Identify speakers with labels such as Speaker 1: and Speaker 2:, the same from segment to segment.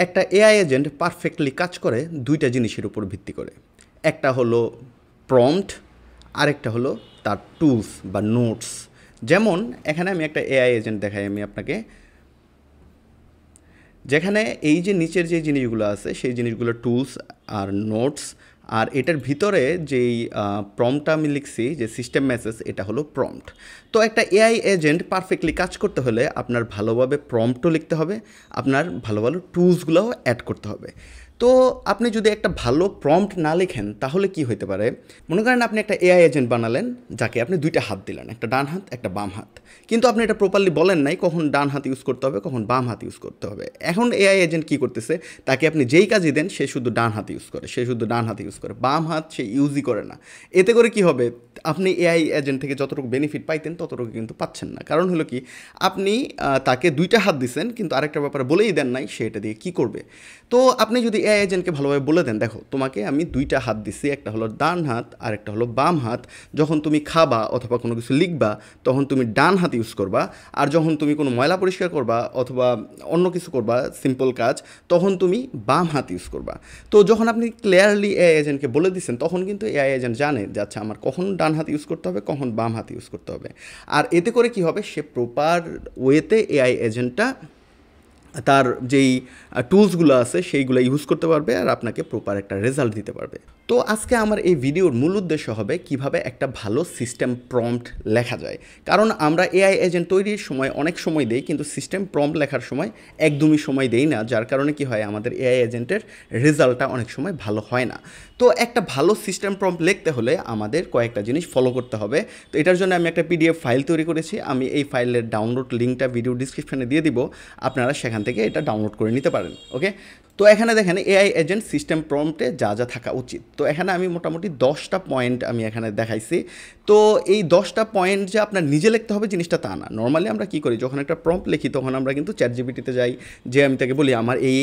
Speaker 1: একটা AI agent perfectly কাজ করে দুইটা জিনিসের উপর ভিত্তি করে। একটা হলো প্রম্পট, আরেকটা হলো তার টুলস বা নোটস। যেমন এখানে আমি একটা এআই এজেন্ট দেখাই আমি আপনাকে, যেখানে এই যে নিচের যে জিনিসগুলো আছে সেই জিনিসগুলো টুলস আর নোটস, আর এটার ভিতরে যেই প্রম্পটটা আমি লিখছি যে সিস্টেম মেসেজ, এটা হলো প্রম্পট। তো একটা এআই এজেন্ট পারফেক্টলি কাজ করতে হলে আপনার ভালোভাবে প্রম্পটও লিখতে হবে, আপনার ভালো ভালো টুলসগুলোও অ্যাড করতে হবে। তো আপনি যদি একটা ভালো প্রম্পট না লিখেন তাহলে কি হতে পারে, মনে করেন আপনি একটা এআই এজেন্ট বানালেন যাকে আপনি দুইটা হাত দিলেন, একটা ডান হাত একটা বাম হাত, কিন্তু আপনি এটা প্রপারলি বলেন নাই কখন ডান হাত ইউজ করতে হবে কখন বাম হাত ইউজ করতে হবে। এখন এআই এজেন্ট কী করতেছে, তাকে আপনি যেই কাজই দেন সে শুধু ডান হাত ইউজ করে, বাম হাত সে ইউজই করে না। এতে করে কি হবে, আপনি এআই এজেন্ট থেকে যতটুকু বেনিফিট পাইতেন ততটুকু কিন্তু পাচ্ছেন না। কারণ হলো কি, আপনি তাকে দুইটা হাত দিচ্ছেন কিন্তু আরেকটা ব্যাপারে বলেই দেন নাই সে এটা দিয়ে কী করবে। তো আপনি যদি এআই এজেন্টকে ভালোভাবে বলে দেন, দেখো তোমাকে আমি দুইটা হাত দিচ্ছি, একটা হলো ডান হাত আর একটা হলো বাম হাত, যখন তুমি খাবা অথবা কোনো কিছু লিখবা তখন তুমি ডান হাত ইউজ করবা, আর যখন তুমি কোনো ময়লা পরিষ্কার করবা অথবা অন্য কিছু করবা সিম্পল কাজ, তখন তুমি বাম হাত ইউজ করবা। তো যখন আপনি ক্লিয়ারলি এআই এজেন্টকে বলে দিচ্ছেন তখন কিন্তু এআই এজেন্ট জানে যে আচ্ছা আমার কখন ডান হাত ইউজ করতে হবে কখন বাম হাত ইউজ করতে হবে। আর এতে করে কি হবে, সে প্রপার ওয়েতে এআই এজেন্টটা তার যেই টুলসগুলো আছে সেইগুলো ইউজ করতে পারবে আর আপনাকে প্রপার একটা রেজাল্ট দিতে পারবে। তো আজকে আমার এই ভিডিওর মূল উদ্দেশ্য হবে কিভাবে একটা ভালো সিস্টেম প্রম্পট লেখা যায়। কারণ আমরা এআই এজেন্ট তৈরির সময় অনেক সময় দেই, কিন্তু সিস্টেম প্রম্পট লেখার সময় একদমই সময় দেই না, যার কারণে কি হয় আমাদের এআই এজেন্টের রেজাল্টটা অনেক সময় ভালো হয় না। তো একটা ভালো সিস্টেম প্রম্পট লিখতে হলে আমাদের কয়েকটা জিনিস ফলো করতে হবে। তো এটার জন্য আমি একটা পিডিএফ ফাইল তৈরি করেছি, আমি এই ফাইলের ডাউনলোড লিঙ্কটা ভিডিও ডিসক্রিপশনে দিয়ে দিব, আপনারা সেখান থেকে এটা ডাউনলোড করে নিতে পারেন। ওকে, তো এখানে দেখেন এআই এজেন্ট সিস্টেম প্রম্পটে যা যা থাকা উচিত। তো এখানে আমি মোটামুটি 10টা পয়েন্ট আমি এখানে দেখাইছি। তো এই 10টা পয়েন্ট যে আপনার নিজে লিখতে হবে জিনিসটা তা না। নর্মালি আমরা কী করি, যখন একটা প্রম্পট লিখি তখন আমরা কিন্তু চ্যাটজিপিটিতে যাই, যে আমি তাকে বলি আমার এই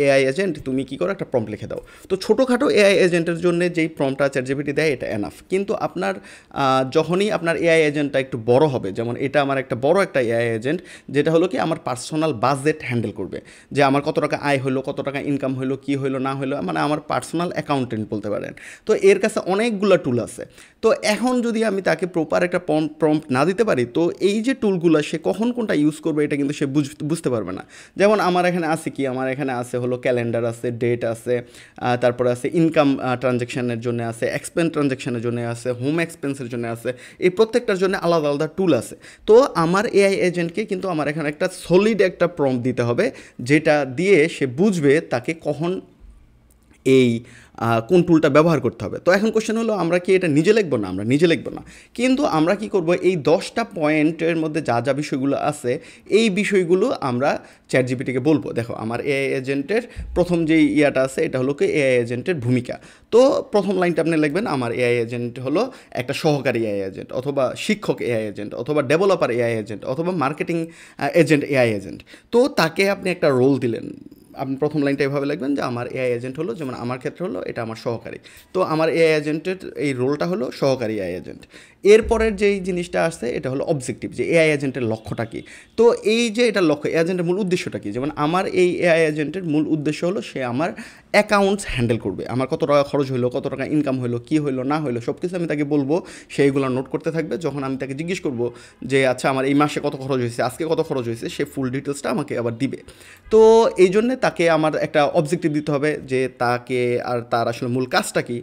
Speaker 1: এআই এজেন্ট তুমি কী করো একটা প্রম্পট লিখে দাও। তো ছোটোখাটো এআই এজেন্টের জন্য যেই প্রম্পটটা চ্যাটজিপিটি দেয় এটা এনাফ, কিন্তু আপনার যখনই আপনার এআই এজেন্টটা একটু বড় হবে, যেমন এটা আমার একটা বড় একটা এআই এজেন্ট যেটা হলো কি আমার পার্সোনাল বাজেট হ্যান্ডেল করবে, যে আমার কত টাকা আয় হলো কত টাকা ইনকাম হলো কী হলো না হলো, মানে আমার পার্সোনাল অ্যাকাউন্টেন্ট বলতে পারেন। তো এর কাছে অনেকগুলো টুল আছে। তো এখন যদি আমি তাকে প্রপার একটা প্রম্পট না দিতে পারি, তো এই যে টুলগুলো সে কখন কোনটা ইউজ করবে এটা কিন্তু সে বুঝতে পারবে না। যেমন আমার এখানে আছে কি, আমার এখানে আছে হলো ক্যালেন্ডার আছে, ডেট আছে, তারপরে আছে ইনকাম ট্রানজ্যাকশানের জন্য আছে, এক্সপেন্স ট্রানজ্যাকশানের জন্য আছে, হোম এক্সপেন্সের জন্য আছে, এই প্রত্যেকটার জন্য আলাদা আলাদা টুল আছে। তো আমার এআই এজেন্টকে কিন্তু আমার এখানে একটা সলিড একটা প্রম্পট দিতে হবে, যেটা দিয়ে সে বুঝবে তাকে কখন এই কোন টুলটা ব্যবহার করতে হবে। তো এখন কোশ্চেন হলো আমরা কি এটা নিজে লিখবো না, আমরা নিজে লিখবো না, কিন্তু আমরা কি করব এই 10টা পয়েন্টের মধ্যে যা যা বিষয়গুলো আছে এই বিষয়গুলো আমরা চ্যাটজিপিটিকে বলবো। দেখো আমার এআই এজেন্টের প্রথম যেই ইয়াটা আছে এটা হলো কি এআই এজেন্টের ভূমিকা। তো প্রথম লাইনটা আপনি লিখবেন আমার এআই এজেন্ট হলো একটা সহকারী এআই এজেন্ট অথবা শিক্ষক এআই এজেন্ট অথবা ডেভেলপার এআই এজেন্ট অথবা মার্কেটিং এজেন্ট এআই এজেন্ট। তো তাকে আপনি একটা রোল দিলেন, আপনি প্রথম লাইনটা এভাবে লিখবেন যে আমার এআই এজেন্ট হলো, যেমন আমার ক্ষেত্রে হলো এটা আমার সহকারী, তো আমার এআই এজেন্টের এই রোলটা হলো সহকারী এআই এজেন্ট। এরপরের যেই জিনিসটা আসছে এটা হলো অবজেক্টিভ, যে এআই এজেন্টের লক্ষ্যটা কী। তো এই যে এটা লক্ষ্য, এআই এজেন্টের মূল উদ্দেশ্যটা কী, যেমন আমার এই এআই এজেন্টের মূল উদ্দেশ্য হলো সে আমার অ্যাকাউন্টস হ্যান্ডেল করবে, আমার কত টাকা খরচ হলো কত টাকা ইনকাম হলো কী হলো না হলো সব কিছু আমি তাকে বলবো, সেইগুলো নোট করতে থাকবে। যখন আমি তাকে জিজ্ঞেস করবো যে আচ্ছা আমার এই মাসে কত খরচ হয়েছে আজকে কত খরচ হয়েছে, সে ফুল ডিটেলসটা আমাকে আবার দিবে। তো এই জন্যে তাকে আমার একটা অবজেক্টিভ দিতে হবে যে তাকে আর তার আসলে মূল কাজটা কী।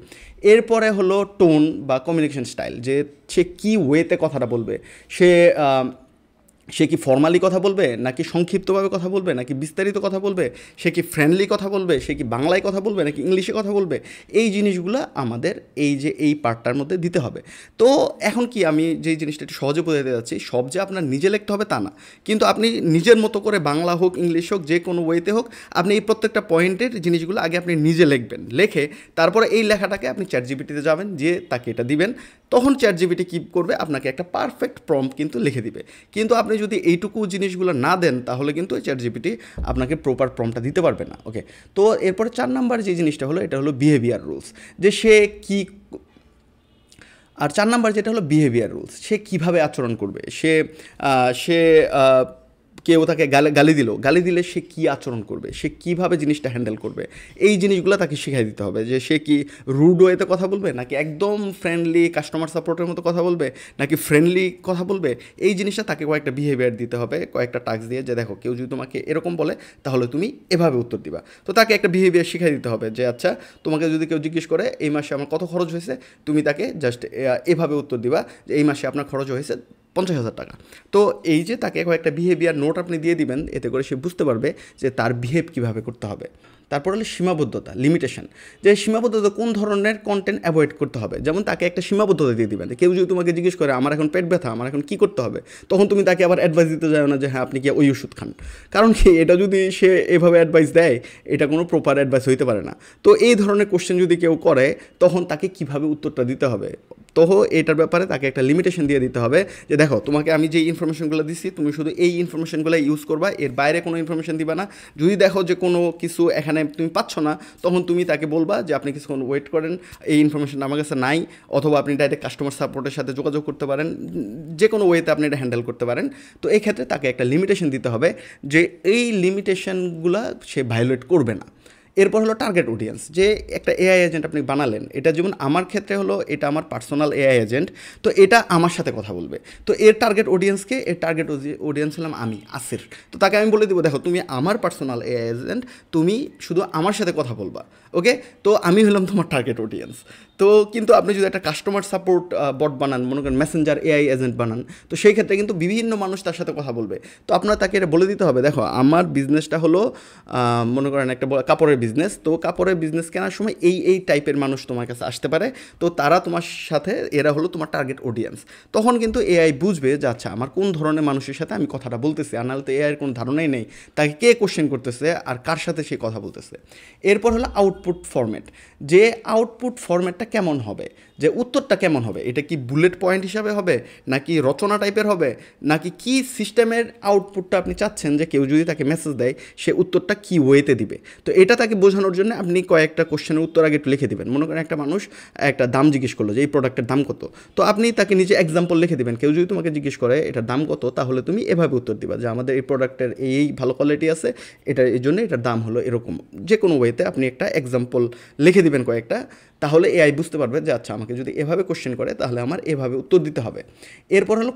Speaker 1: এরপরে হলো টোন বা কমিউনিকেশন স্টাইল, যে সে কী ওয়েতে কথাটা বলবে, সে কি ফর্মালি কথা বলবে নাকি সংক্ষিপ্তভাবে কথা বলবে নাকি বিস্তারিত কথা বলবে, সে কি ফ্রেন্ডলি কথা বলবে, সে কি বাংলায় কথা বলবে নাকি ইংলিশে কথা বলবে, এই জিনিসগুলো আমাদের এই যে এই পার্টটার মধ্যে দিতে হবে। তো এখন কি আমি যেই জিনিসটা একটু সহজে বোঝাতে যাচ্ছি, সব যে আপনার নিজে লিখতে হবে তা না, কিন্তু আপনি নিজের মতো করে বাংলা হোক ইংলিশ হোক যে কোনো ওয়েতে হোক আপনি এই প্রত্যেকটা পয়েন্টের জিনিসগুলো আগে আপনি নিজে লিখবেন, লিখে তারপরে এই লেখাটাকে আপনি চ্যাটজিপিটিতে যাবেন, যে তাকে এটা দিবেন, তখন চ্যাটজিপিটি কী করবে আপনাকে একটা পারফেক্ট প্রম্পট কিন্তু লিখে দিবে। কিন্তু আপনি যদি এইটুকু জিনিসগুলো না দেন তাহলে কিন্তু চ্যাটজিপিটি আপনাকে প্রপার প্রম্পটটা দিতে পারবে না। ওকে, তো এরপরে 4 নাম্বার যে জিনিসটা হলো এটা হলো বিহেভিয়ার রুলস, যে সে কী, আর 4 নাম্বার যেটা হলো বিহেভিয়ার রুলস, সে কীভাবে আচরণ করবে, সে কেউ তাকে গালি দিলে সে কী আচরণ করবে, সে কীভাবে জিনিসটা হ্যান্ডেল করবে, এই জিনিসগুলো তাকে শিখাই দিতে হবে। যে সে কি রুড ওয়েতে কথা বলবে, নাকি একদম ফ্রেন্ডলি কাস্টমার সাপোর্টের মতো কথা বলবে, নাকি ফ্রেন্ডলি কথা বলবে, এই জিনিসটা তাকে কয়েকটা বিহেভিয়ার দিতে হবে, কয়েকটা টাস্ক দিয়ে, যে দেখো কেউ যদি তোমাকে এরকম বলে তাহলে তুমি এভাবে উত্তর দিবা। তো তাকে একটা বিহেভিয়ার শিখাই দিতে হবে যে আচ্ছা, তোমাকে যদি কেউ জিজ্ঞেস করে এই মাসে আমার কত খরচ হয়েছে, তুমি তাকে জাস্ট এভাবে উত্তর দিবা যে এই মাসে আপনার খরচ হয়েছে 50,000 টাকা। তো এই যে তাকে কয়েকটা বিহেভিয়ার নোট আপনি দিয়ে দিবেন, এতে করে সে বুঝতে পারবে যে তার বিহেভ কীভাবে করতে হবে। তারপর হলো সীমাবদ্ধতা, লিমিটেশন, যে সীমাবদ্ধতা কোন ধরনের কন্টেন্ট অ্যাভয়েড করতে হবে। যেমন তাকে একটা সীমাবদ্ধতা দিয়ে দিবেন। কেউ যদি তোমাকে জিজ্ঞেস করে আমার এখন পেট ব্যথা, আমার এখন কী করতে হবে, তখন তুমি তাকে আবার অ্যাডভাইস দিতে যাও না যে হ্যাঁ আপনি কি ওই ওষুধ খান। কারণ কি, এটা যদি সে এভাবে অ্যাডভাইস দেয়, এটা কোনো প্রপার অ্যাডভাইস হইতে পারে না। তো এই ধরনের কোশ্চেন যদি কেউ করে, তখন তাকে কীভাবে উত্তরটা দিতে হবে, তো এটার ব্যাপারে তাকে একটা লিমিটেশন দিয়ে দিতে হবে যে দেখো তোমাকে আমি যে ইনফরমেশনগুলো দিচ্ছি, তুমি শুধু এই ইনফরমেশনগুলো ইউজ করবা, এর বাইরে কোনো ইনফরমেশন দিবা না। যদি দেখো যে কোনো কিছু এখানে তুমি পাচ্ছ না, তখন তুমি তাকে বলবা যে আপনি কিছুক্ষণ ওয়েট করেন, এই ইনফরমেশন আমার কাছে নাই, অথবা আপনি ডাইরেক্ট কাস্টমার সাপোর্টের সাথে যোগাযোগ করতে পারেন, যে কোনো ওয়েতে আপনি এটা হ্যান্ডেল করতে পারেন। তো এই ক্ষেত্রে তাকে একটা লিমিটেশন দিতে হবে যে এই লিমিটেশনগুলো সে ভায়োলেট করবে না। এরপর হলো টার্গেট অডিয়েন্স, যে একটা এআই এজেন্ট আপনি বানালেন, এটা যেমন আমার ক্ষেত্রে হলো এটা আমার পার্সোনাল এআই এজেন্ট, তো এটা আমার সাথে কথা বলবে। তো এর টার্গেট অডিয়েন্স হলাম আমি, আসির। তো তাকে আমি বলে দেবো দেখো তুমি আমার পার্সোনাল এআই এজেন্ট, তুমি শুধু আমার সাথে কথা বলবা, ওকে। তো আমি হলাম তোমার টার্গেট অডিয়েন্স। তো কিন্তু আপনি যদি একটা কাস্টমার সাপোর্ট বট বানান, মনে করেন মেসেঞ্জার এআই এজেন্ট বানান, তো সেই ক্ষেত্রে কিন্তু বিভিন্ন মানুষ তার সাথে কথা বলবে। তো আপনার তাকে এটা বলে দিতে হবে দেখো আমার বিজনেসটা হলো মনে করেন একটা কাপড়ের বিজনেস, তো কাপড়ের বিজনেস কেনার সময় এই টাইপের মানুষ তোমার কাছে আসতে পারে, তো তারা তোমার সাথে, এরা হলো তোমার টার্গেট অডিয়েন্স। তখন কিন্তু এআই বুঝবে যে আচ্ছা আমার কোন ধরনের মানুষের সাথে আমি কথাটা বলতেছি, আর নাহলে তো এআইয়ের কোনো ধারণাই নেই তাকে কে কোশ্চেন করতেছে আর কার সাথে সে কথা বলতেছে। এরপর হলো আউটপুট ফরম্যাট, যে আউটপুট ফরম্যাটটা কেমন হবে, যে উত্তরটা কেমন হবে, এটা কি বুলেট পয়েন্ট হিসাবে হবে, নাকি রচনা টাইপের হবে, নাকি কি সিস্টেমের আউটপুটটা আপনি চাচ্ছেন, যে কেউ যদি তাকে মেসেজ দেয় সে উত্তরটা কি ওয়েতে দিবে। তো এটা তাকে বোঝানোর জন্য আপনি কয়েকটা কোশ্চেনের উত্তর আগে একটু লিখে দেবেন। মনে করেন একটা মানুষ একটা দাম জিজ্ঞেস করলো যে এই প্রোডাক্টের দাম কত, তো আপনি তাকে নিজে এক্সাম্পল লিখে দেবেন। কেউ যদি তোমাকে জিজ্ঞেস করে এটার দাম কত, তাহলে তুমি এভাবে উত্তর দিবা যে আমাদের এই প্রোডাক্টের এই ভালো কোয়ালিটি আছে, এই জন্য এটার দাম হলো এরকম। যে কোনো ওয়েতে আপনি একটা এক্সাম্পল লিখে দিবেন কয়েকটা, তাহলে এআই বুঝতে পারবে যে আচ্ছা আমাকে যদি এভাবে কোশ্চেন করে তাহলে আমার এভাবে উত্তর দিতে হবে। এরপর হলো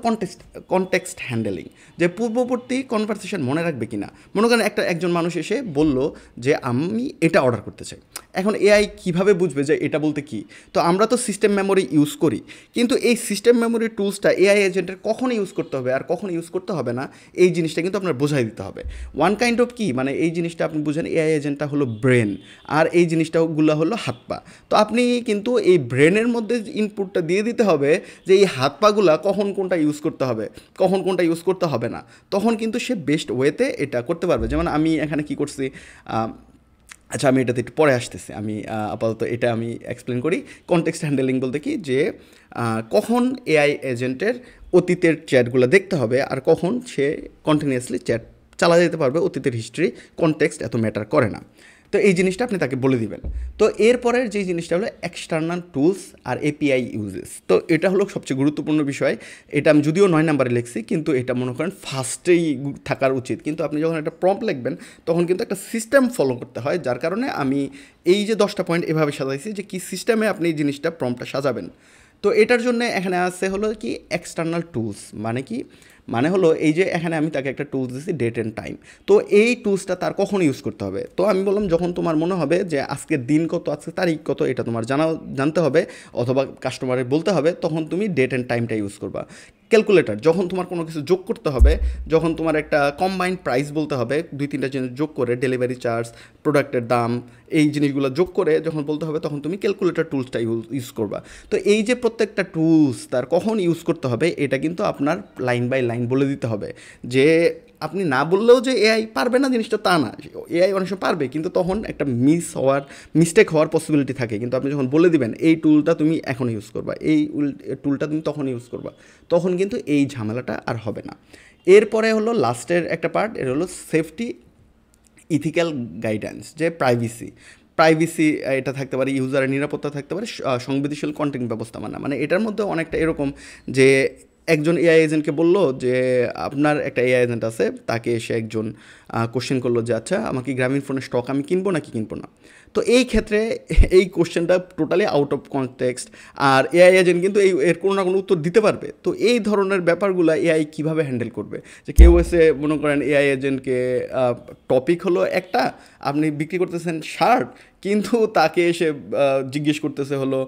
Speaker 1: কনটেক্সট হ্যান্ডেলিং, যে পূর্ববর্তী কনভারসেশন মনে রাখবে কিনা। মনে করেন একজন মানুষ এসে বলল যে আমি এটা অর্ডার করতে চাই, এখন এআই কীভাবে বুঝবে যে এটা বলতে কি। তো আমরা তো সিস্টেম মেমোরি ইউজ করি, কিন্তু এই সিস্টেম মেমোরি টুলসটা এআই এজেন্টের কখন ইউজ করতে হবে আর কখন ইউজ করতে হবে না, এই জিনিসটা কিন্তু আপনার বোঝাই দিতে হবে। ওয়ান কাইন্ড অফ কি মানে এই জিনিসটা আপনি বুঝেন, এআই এজেন্টটা হলো ব্রেন, আর এই জিনিসটাগুলো হলো হাত পা। তো আপনি কিন্তু এই ব্রেনের মধ্যে ইনপুটটা দিয়ে দিতে হবে যে এই হাত পাগুলা কখন কোনটা ইউজ করতে হবে, কখন কোনটা ইউজ করতে হবে না, তখন কিন্তু সে বেস্ট ওয়েতে এটা করতে পারবে। যেমন আমি এখানে কি করছি, আচ্ছা আমি এটাতে একটু পরে আসতেছি, আমি আপাতত এটা আমি এক্সপ্লেন করি। কনটেক্সট হ্যান্ডেলিং বলতে কি, যে কখন এআই এজেন্টের অতীতের চ্যাটগুলো দেখতে হবে আর কখন সে কন্টিনিউয়াসলি চ্যাট চালা যেতে পারবে, অতীতের হিস্ট্রি কনটেক্সট এত ম্যাটার করে না। তো এই জিনিসটা আপনি তাকে বলে দিবেন। তো এরপরের যে জিনিসটা হলো এক্সটার্নাল টুলস আর এপিআই ইউজেস। তো এটা হলো সবচেয়ে গুরুত্বপূর্ণ বিষয়। এটা আমি যদিও 9 নাম্বারে লিখছি, কিন্তু এটা মনে করেন ফার্স্টেই থাকার উচিত। কিন্তু আপনি যখন একটা প্রম্পট লিখবেন তখন কিন্তু একটা সিস্টেম ফলো করতে হয়, যার কারণে আমি এই যে 10টা পয়েন্ট এভাবে সাজাইছি যে কী সিস্টেমে আপনি এই জিনিসটা প্রম্পটটা সাজাবেন। তো এটার জন্য এখানে আছে হলো কি এক্সটার্নাল টুলস, মানে কি, মানে হলো এই যে এখানে আমি তাকে একটা টুলস দিচ্ছি ডেট অ্যান্ড টাইম। তো এই টুলসটা তার কখন ইউজ করতে হবে, তো আমি বললাম যখন তোমার মনে হবে যে আজকের দিন কত, আজকে তারিখ কত, এটা তোমার জানতে হবে অথবা কাস্টমারের বলতে হবে, তখন তুমি ডেট অ্যান্ড টাইমটা ইউজ করবা। ক্যালকুলেটর, যখন তোমার কোনো কিছু যোগ করতে হবে, যখন তোমার একটা কম্বাইন্ড প্রাইস বলতে হবে, 2-3টা জিনিস যোগ করে, ডেলিভারি চার্জ, প্রোডাক্টের দাম, এই জিনিসগুলো যোগ করে যখন বলতে হবে, তখন তুমি ক্যালকুলেটর টুলসটা ইউজ করবা। তো এই যে প্রত্যেকটা টুলস তার কখন ইউজ করতে হবে, এটা কিন্তু আপনার লাইন বাই লাইন বলে দিতে হবে। যে আপনি না বললেও যে এআই পারবে না জিনিসটা তা না, এআই অনেক সময় পারবে, কিন্তু তখন একটা মিস্টেক হওয়ার পসিবিলিটি থাকে। কিন্তু আপনি যখন বলে দিবেন এই টুলটা তুমি এখন ইউজ করবা, এই টুলটা তুমি তখন ইউজ করবা, তখন কিন্তু এই ঝামেলাটা আর হবে না। এরপরে হলো লাস্টের একটা পার্ট, এর হলো সেফটি ইথিক্যাল গাইডেন্স, যে প্রাইভেসি এটা থাকতে পারে, ইউজারের নিরাপত্তা থাকতে পারে, সংবেদনশীল কন্টেন্ট ব্যবস্থাপনা। মানে এটার মধ্যে অনেকটা এরকম যে একজন এআই এজেন্টকে বলল যে আপনার একটা এআই এজেন্ট আছে, তাকে এসে একজন কোশ্চেন করলো যে আচ্ছা আমাকে গ্রামীণ ফোনের স্টক আমি কিনবো নাকি কিনবো না। তো এই ক্ষেত্রে এই কোশ্চেনটা টোটালি আউট অফ কনটেক্সট, আর এআই এজেন্ট কিন্তু এর কোনো না কোনো উত্তর দিতে পারবে। তো এই ধরনের ব্যাপারগুলো এআই কীভাবে হ্যান্ডেল করবে, যে কেউ এসে মনে করেন এআই এজেন্টকে টপিক হলো একটা, আপনি বিক্রি করতেছেন শার্ট, কিন্তু তাকে এসে জিজ্ঞেস করতেছে হলো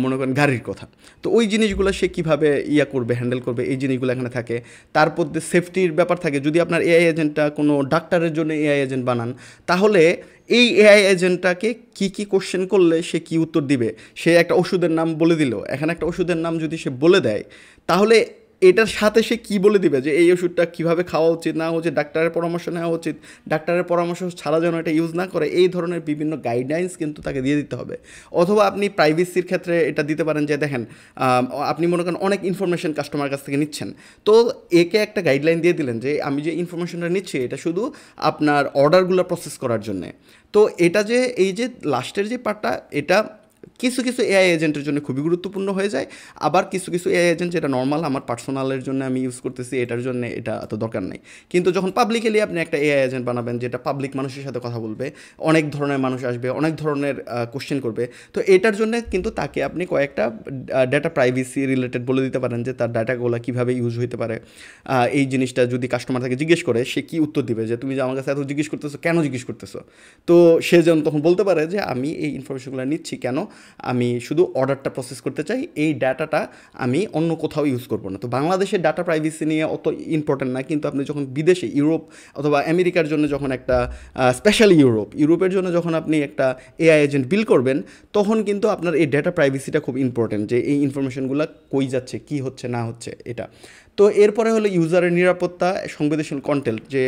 Speaker 1: মনে করেন গাড়ির কথা। তো ওই জিনিসগুলো সে কীভাবে করবে, হ্যান্ডেল করবে, এই জিনিসগুলো এখানে থাকে। তারপর সেফটির ব্যাপার থাকে, যদি আপনার এআই এজেন্টটা কোনো ডাক্তারের জন্য এআই এজেন্ট বানান, তাহলে এই এআই এজেন্টটাকে কী কী কোশ্চেন করলে সে কী উত্তর দিবে। সে একটা ওষুধের নাম বলে দিল, এখানে একটা ওষুধের নাম যদি সে বলে দেয়, তাহলে এটার সাথে সে কী বলে দিবে যে এই ওষুধটা কীভাবে খাওয়া উচিত না উচিত, ডাক্তারের পরামর্শ নেওয়া উচিত, ডাক্তারের পরামর্শ ছাড়া যেন এটা ইউজ না করে, এই ধরনের বিভিন্ন গাইডলাইন্স কিন্তু তাকে দিয়ে দিতে হবে। অথবা আপনি প্রাইভেসির ক্ষেত্রে এটা দিতে পারেন যে দেখেন আপনি মনে করেন অনেক ইনফরমেশন কাস্টমার কাছ থেকে নিচ্ছেন, তো একে একটা গাইডলাইন দিয়ে দিলেন যে আমি যে ইনফরমেশনটা নিচ্ছি এটা শুধু আপনার অর্ডারগুলো প্রসেস করার জন্যে। তো এটা যে এই যে লাস্টের যে পার্টটা, এটা কিছু কিছু এআই এজেন্টের জন্য খুবই গুরুত্বপূর্ণ হয়ে যায়। আবার কিছু কিছু এআই এজেন্ট যেটা নর্মাল আমার পার্সোনালের জন্য আমি ইউজ করতেছি, এটার জন্য এটা এত দরকার নেই। কিন্তু যখন পাবলিকেলি আপনি একটা এআই এজেন্ট বানাবেন যেটা পাবলিক মানুষের সাথে কথা বলবে, অনেক ধরনের মানুষ আসবে, অনেক ধরনের কোশ্চেন করবে, তো এটার জন্য কিন্তু তাকে আপনি কয়েকটা ডেটা প্রাইভেসি রিলেটেড বলে দিতে পারেন যে তার ডাটাগুলো কীভাবে ইউজ হইতে পারে। এই জিনিসটা যদি কাস্টমার তাকে জিজ্ঞেস করে, সে কী উত্তর দিবে, যে তুমি যে আমার কাছে এত জিজ্ঞেস করতেছো, কেন জিজ্ঞেস করতেছো। তো সে যেন তখন বলতে পারে যে আমি এই ইনফরমেশনগুলো নিচ্ছি কেন, আমি শুধু অর্ডারটা প্রসেস করতে চাই, এই ডাটাটা আমি অন্য কোথাও ইউজ করবো না। তো বাংলাদেশের ডাটা প্রাইভেসি নিয়ে অত ইম্পর্টেন্ট না, কিন্তু আপনি যখন বিদেশে ইউরোপ অথবা আমেরিকার জন্য যখন একটা স্পেশালি ইউরোপের জন্য যখন আপনি একটা এআই এজেন্ট বিল করবেন, তখন কিন্তু আপনার এই ডাটা প্রাইভেসিটা খুব ইম্পর্টেন্ট, যে এই ইনফরমেশনগুলো কই যাচ্ছে, কী হচ্ছে না হচ্ছে এটা। তো এরপরে হলো ইউজারের নিরাপত্তা, সংবেদনশীল কন্টেন্ট, যে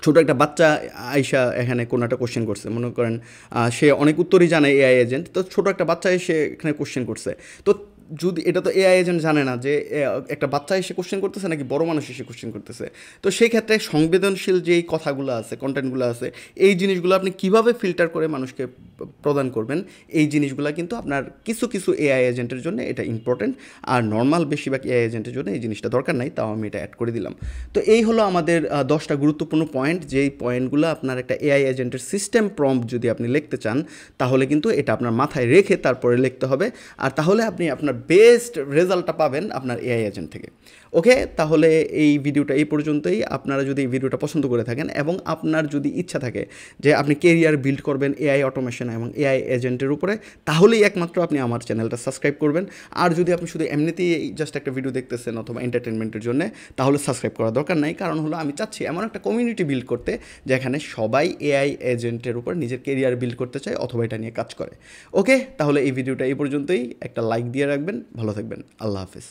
Speaker 1: ছোটো একটা বাচ্চা আইসা এখানে কোনো একটা কোশ্চেন করছে, মনে করেন সে অনেক উত্তরই জানে এআই এজেন্ট, তো ছোটো একটা বাচ্চা এসে এখানে কোশ্চেন করছে। তো যদি এটা তো এআই এজেন্ট জানে না যে একটা বাচ্চা এসে কোশ্চেন করতেছে নাকি বড় মানুষ এসে কোশ্চেন করতেছে। তো সেই ক্ষেত্রে সংবেদনশীল যেই কথাগুলো আছে, কন্টেন্টগুলো আছে, এই জিনিসগুলো আপনি কীভাবে ফিল্টার করে মানুষকে প্রদান করবেন, এই জিনিসগুলো কিন্তু আপনার কিছু কিছু এআই এজেন্টের জন্য এটা ইম্পর্টেন্ট, আর নর্মাল বেশিরভাগ এআই এজেন্টের জন্য এই জিনিসটা দরকার নাই, তাও আমি এটা অ্যাড করে দিলাম। তো এই হলো আমাদের 10টা গুরুত্বপূর্ণ পয়েন্ট, যেই পয়েন্টগুলো আপনার একটা এআই এজেন্টের সিস্টেম প্রম্পট যদি আপনি লিখতে চান, তাহলে কিন্তু এটা আপনার মাথায় রেখে তারপরে লিখতে হবে, আর তাহলে আপনি আপনার বেস্ট রেজাল্টটা পাবেন আপনার এআই এজেন্ট থেকে। ওকে, তাহলে এই ভিডিওটা এই পর্যন্তই। আপনারা যদি এই ভিডিওটা পছন্দ করে থাকেন এবং আপনার যদি ইচ্ছা থাকে যে আপনি কেরিয়ার বিল্ড করবেন এআই অটোমেশন এবং এআই এজেন্টের উপরে, তাহলেই একমাত্র আপনি আমার চ্যানেলটা সাবস্ক্রাইব করবেন। আর যদি আপনি শুধু এমনিতেই জাস্ট একটা ভিডিও দেখতেছেন অথবা এন্টারটেনমেন্টের জন্য, তাহলে সাবস্ক্রাইব করার দরকার নাই। কারণ হলো আমি চাচ্ছি এমন একটা কমিউনিটি বিল্ড করতে যেখানে সবাই এআই এজেন্টের উপর নিজের কেরিয়ার বিল্ড করতে চায় অথবা এটা নিয়ে কাজ করে। ওকে, তাহলে এই ভিডিওটা এই পর্যন্তই। একটা লাইক দিয়ে রাখবেন, ভালো থাকবেন, আল্লাহ হাফেজ।